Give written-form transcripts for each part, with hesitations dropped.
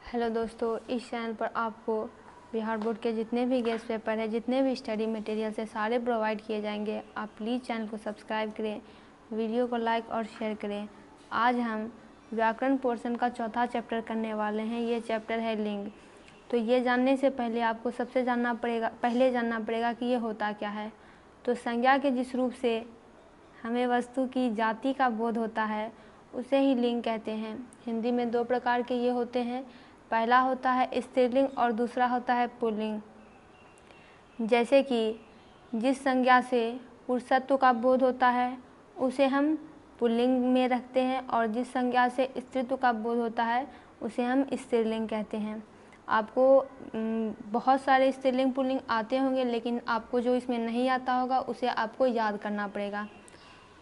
Hello दोस्तों, इस channel पर आपको बिहार बोर्ड के जितने भी गेस्ट पेपर है, जितने भी स्टडी मटेरियल्स है, सारे प्रोवाइड किए जाएंगे। आप प्लीज़ चैनल को सब्सक्राइब करें, वीडियो को लाइक और शेयर करें। आज हम व्याकरण पोर्शन का चौथा चैप्टर करने वाले हैं। ये चैप्टर है लिंग। तो ये जानने से पहले आपको पहले जानना पड़ेगा कि ये होता क्या है। तो संज्ञा के जिस रूप से हमें वस्तु की जाति का बोध होता है उसे ही लिंग कहते हैं। हिंदी में दो प्रकार के ये होते हैं। पहला होता है स्त्रीलिंग और दूसरा होता है पुल्लिंग। जैसे कि जिस संज्ञा से पुरुषत्व का बोध होता है उसे हम पुल्लिंग में रखते हैं और जिस संज्ञा से स्त्रीत्व का बोध होता है उसे हम स्त्रीलिंग कहते हैं। आपको बहुत सारे स्त्रीलिंग पुल्लिंग आते होंगे, लेकिन आपको जो इसमें नहीं आता होगा उसे आपको याद करना पड़ेगा।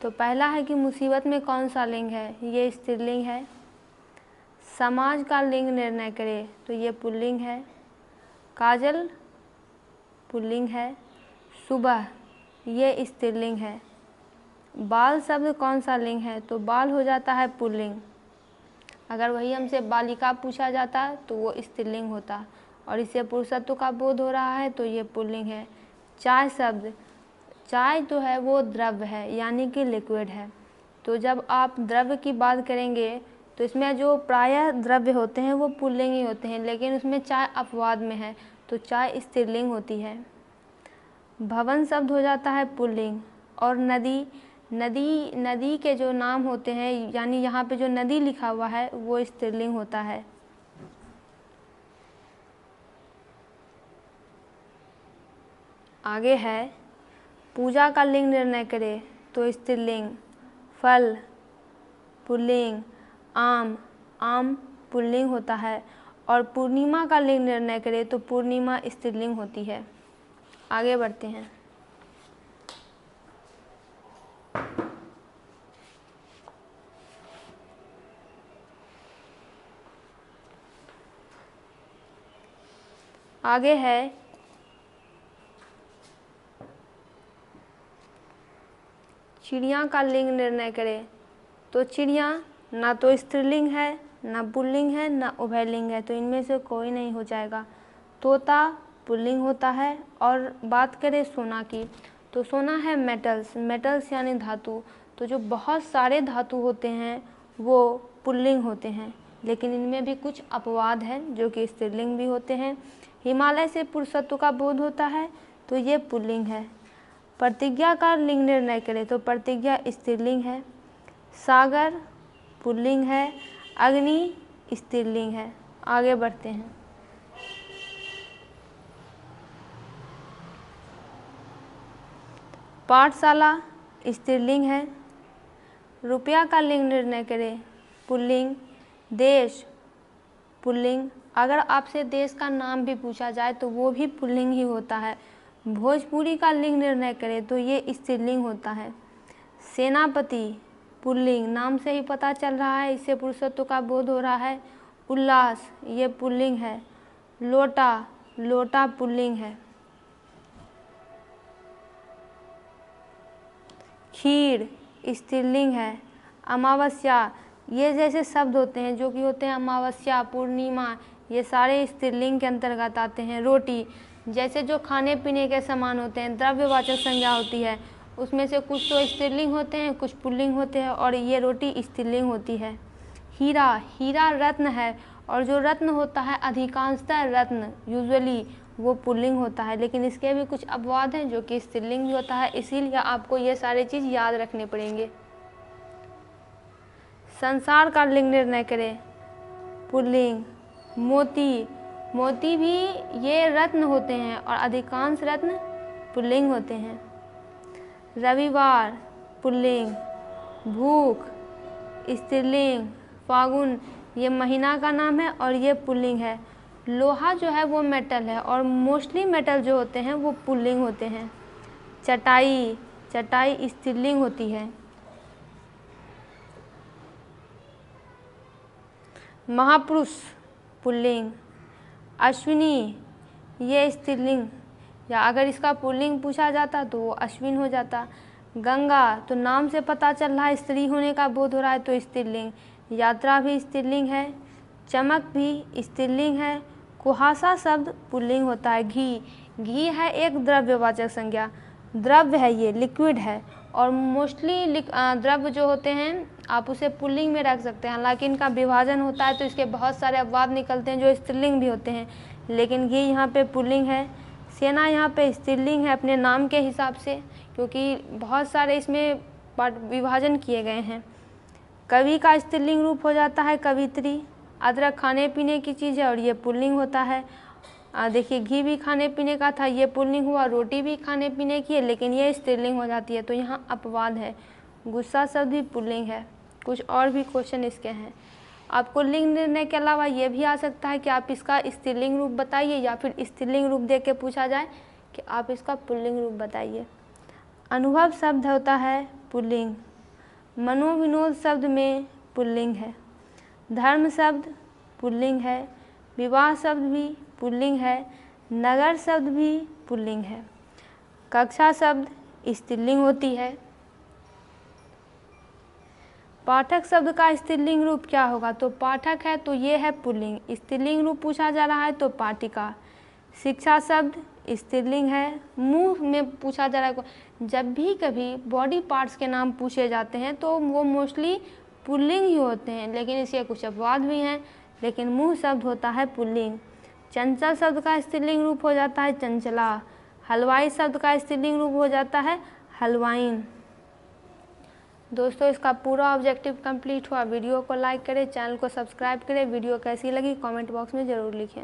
तो पहला है कि मुसीबत में कौन सा लिंग है, ये स्त्रीलिंग है। समाज का लिंग निर्णय करे, तो ये पुल्लिंग है। काजल पुल्लिंग है। सुबह ये स्त्रीलिंग है। बाल शब्द कौन सा लिंग है, तो बाल हो जाता है पुल्लिंग। अगर वही हमसे बालिका पूछा जाता तो वो स्त्रीलिंग होता और इससे पुरुषत्व का बोध हो रहा है तो ये पुल्लिंग है। चाय शब्द, चाय तो है वो द्रव्य है, यानी कि लिक्विड है। तो जब आप द्रव्य की बात करेंगे तो इसमें जो प्रायः द्रव्य होते हैं वो पुल्लिंग ही होते हैं, लेकिन उसमें चाय अपवाद में है तो चाय स्त्रीलिंग होती है। भवन शब्द हो जाता है पुल्लिंग। और नदी के जो नाम होते हैं, यानी यहाँ पे जो नदी लिखा हुआ है वो स्त्रीलिंग होता है। आगे है पूजा का लिंग निर्णय करे, तो स्त्रीलिंग। फल पुल्लिंग। आम पुल्लिंग होता है। और पूर्णिमा का लिंग निर्णय करे तो पूर्णिमा स्त्रीलिंग होती है। आगे बढ़ते हैं। आगे है चिड़िया का लिंग निर्णय करे, तो चिड़िया ना तो स्त्रीलिंग है, ना पुल्लिंग है, ना उभयलिंग है, तो इनमें से कोई नहीं हो जाएगा। तोता पुल्लिंग होता है। और बात करें सोना की, तो सोना है मेटल्स यानी धातु। तो जो बहुत सारे धातु होते हैं वो पुल्लिंग होते हैं, लेकिन इनमें भी कुछ अपवाद हैं जो कि स्त्रीलिंग भी होते हैं। हिमालय से पुरुषत्व का बोध होता है तो ये पुल्लिंग है। प्रतिज्ञा का लिंग निर्णय करें, तो प्रतिज्ञा स्त्रीलिंग है। सागर पुल्लिंग है। अग्नि स्त्रीलिंग है। आगे बढ़ते हैं। पाठशाला स्त्रीलिंग है। रुपया का लिंग निर्णय करें, पुल्लिंग। देश पुल्लिंग। अगर आपसे देश का नाम भी पूछा जाए तो वो भी पुल्लिंग ही होता है। भोजपुरी का लिंग निर्णय करें तो ये स्त्रीलिंग होता है। सेनापति पुल्लिंग, नाम से ही पता चल रहा है इससे पुरुषत्व का बोध हो रहा है। उल्लास ये पुल्लिंग है। लोटा पुल्लिंग है। खीर स्त्रीलिंग है। अमावस्या, ये जैसे शब्द होते हैं जो कि होते हैं अमावस्या, पूर्णिमा, ये सारे स्त्रीलिंग के अंतर्गत आते हैं। रोटी, जैसे जो खाने पीने के सामान होते हैं, द्रव्यवाचक संज्ञा होती है, उसमें से कुछ तो स्त्रीलिंग होते हैं, कुछ पुल्लिंग होते हैं, और ये रोटी स्त्रीलिंग होती है। हीरा रत्न है, और जो रत्न होता है अधिकांशतः रत्न यूजुअली वो पुल्लिंग होता है, लेकिन इसके भी कुछ अपवाद हैं जो कि स्त्रीलिंग भी होता है, इसीलिए आपको ये सारे चीज़ याद रखने पड़ेंगे। संसार का लिंग निर्णय करें, पुल्लिंग। मोती भी ये रत्न होते हैं और अधिकांश रत्न पुल्लिंग होते हैं। रविवार पुल्लिंग। भूख स्त्रीलिंग। फागुन ये महीना का नाम है और ये पुल्लिंग है। लोहा जो है वो मेटल है और मोस्टली मेटल जो होते हैं वो पुल्लिंग होते हैं। चटाई स्त्रीलिंग होती है। महापुरुष पुल्लिंग। अश्विनी ये स्त्रीलिंग, या अगर इसका पुल्लिंग पूछा जाता तो वो अश्विन हो जाता। गंगा, तो नाम से पता चल रहा है स्त्री होने का बोध हो रहा है तो स्त्रीलिंग। यात्रा भी स्त्रीलिंग है। चमक भी स्त्रीलिंग है। कुहासा शब्द पुल्लिंग होता है। घी, घी है एक द्रव्यवाचक संज्ञा, द्रव्य है, ये लिक्विड है। और मोस्टली द्रव्य जो होते हैं आप उसे पुल्लिंग में रख सकते हैं, हालांकि इनका विभाजन होता है तो इसके बहुत सारे अपवाद निकलते हैं जो स्त्रीलिंग भी होते हैं, लेकिन घी यहाँ पे पुल्लिंग है। सेना यहाँ पे स्त्रीलिंग है अपने नाम के हिसाब से, क्योंकि बहुत सारे इसमें विभाजन किए गए हैं। कवि का स्त्रीलिंग रूप हो जाता है कवित्री। अदरक खाने पीने की चीज़ है और ये पुल्लिंग होता है। देखिए घी भी खाने पीने का था, ये पुल्लिंग हुआ। रोटी भी खाने पीने की है लेकिन ये स्त्रीलिंग हो जाती है, तो यहाँ अपवाद है। गुस्सा शब्द भी पुल्लिंग है। कुछ और भी क्वेश्चन इसके हैं। आपको लिंग निर्णय के अलावा ये भी आ सकता है कि आप इसका स्त्रीलिंग रूप बताइए, या फिर स्त्रीलिंग रूप दे के पूछा जाए कि आप इसका पुल्लिंग रूप बताइए। अनुभव शब्द होता है पुल्लिंग। मनोविनोद शब्द में पुल्लिंग है। धर्म शब्द पुल्लिंग है। विवाह शब्द भी पुल्लिंग है। नगर शब्द भी पुल्लिंग है। कक्षा शब्द स्त्रीलिंग होती है। पाठक शब्द का स्त्रीलिंग रूप क्या होगा? तो पाठक है तो ये है पुल्लिंग। स्त्रीलिंग रूप पूछा जा रहा है तो पाठिका। शिक्षा शब्द स्त्रीलिंग है। मुंह में पूछा जा रहा है। जब भी कभी बॉडी पार्ट्स के नाम पूछे जाते हैं तो वो मोस्टली पुल्लिंग ही होते हैं, लेकिन इसके कुछ अपवाद भी हैं, लेकिन मुंह शब्द होता है पुल्लिंग। चंचल शब्द का स्त्रीलिंग रूप हो जाता है चंचला। हलवाई शब्द का स्त्रीलिंग रूप हो जाता है हलवाइन। दोस्तों इसका पूरा ऑब्जेक्टिव कंप्लीट हुआ। वीडियो को लाइक करें, चैनल को सब्सक्राइब करें। वीडियो कैसी लगी कमेंट बॉक्स में ज़रूर लिखें।